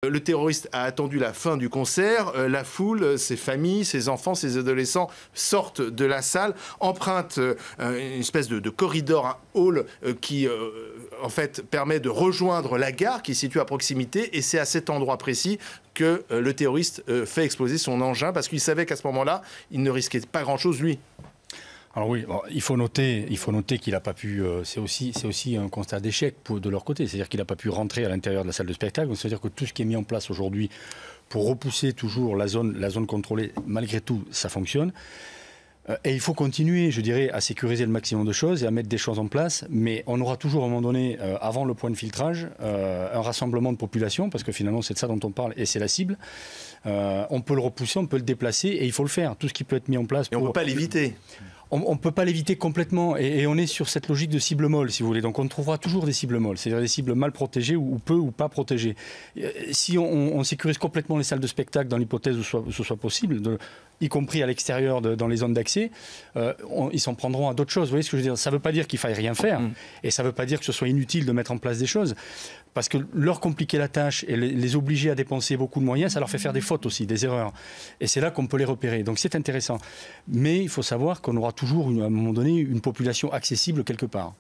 Le terroriste a attendu la fin du concert, la foule, ses familles, ses enfants, ses adolescents sortent de la salle, empruntent une espèce de corridor, un hall qui en fait permet de rejoindre la gare qui est située à proximité, et c'est à cet endroit précis que le terroriste fait exploser son engin parce qu'il savait qu'à ce moment-là, il ne risquait pas grand-chose lui. Alors oui, il faut noter qu'il n'a pas pu. C'est aussi un constat d'échec de leur côté. C'est-à-dire qu'il n'a pas pu rentrer à l'intérieur de la salle de spectacle. C'est-à-dire que tout ce qui est mis en place aujourd'hui pour repousser toujours la zone contrôlée, malgré tout, ça fonctionne. Et il faut continuer, je dirais, à sécuriser le maximum de choses et à mettre des choses en place. Mais on aura toujours, à un moment donné, avant le point de filtrage, un rassemblement de population, parce que finalement, c'est de ça dont on parle et c'est la cible. On peut le repousser, on peut le déplacer et il faut le faire. Tout ce qui peut être mis en place. Et on ne peut pas l'éviter. On ne peut pas l'éviter complètement et on est sur cette logique de cible molle, si vous voulez. Donc on trouvera toujours des cibles molles, c'est-à-dire des cibles mal protégées ou peu ou pas protégées. Si on sécurise complètement les salles de spectacle dans l'hypothèse où ce soit possible, y compris à l'extérieur dans les zones d'accès, ils s'en prendront à d'autres choses. Vous voyez ce que je veux dire? Ça ne veut pas dire qu'il faille rien faire et ça ne veut pas dire que ce soit inutile de mettre en place des choses. Parce que leur compliquer la tâche et les obliger à dépenser beaucoup de moyens, ça leur fait faire des fautes aussi, des erreurs. Et c'est là qu'on peut les repérer. Donc c'est intéressant. Mais il faut savoir qu'on aura toujours, à un moment donné, une population accessible quelque part.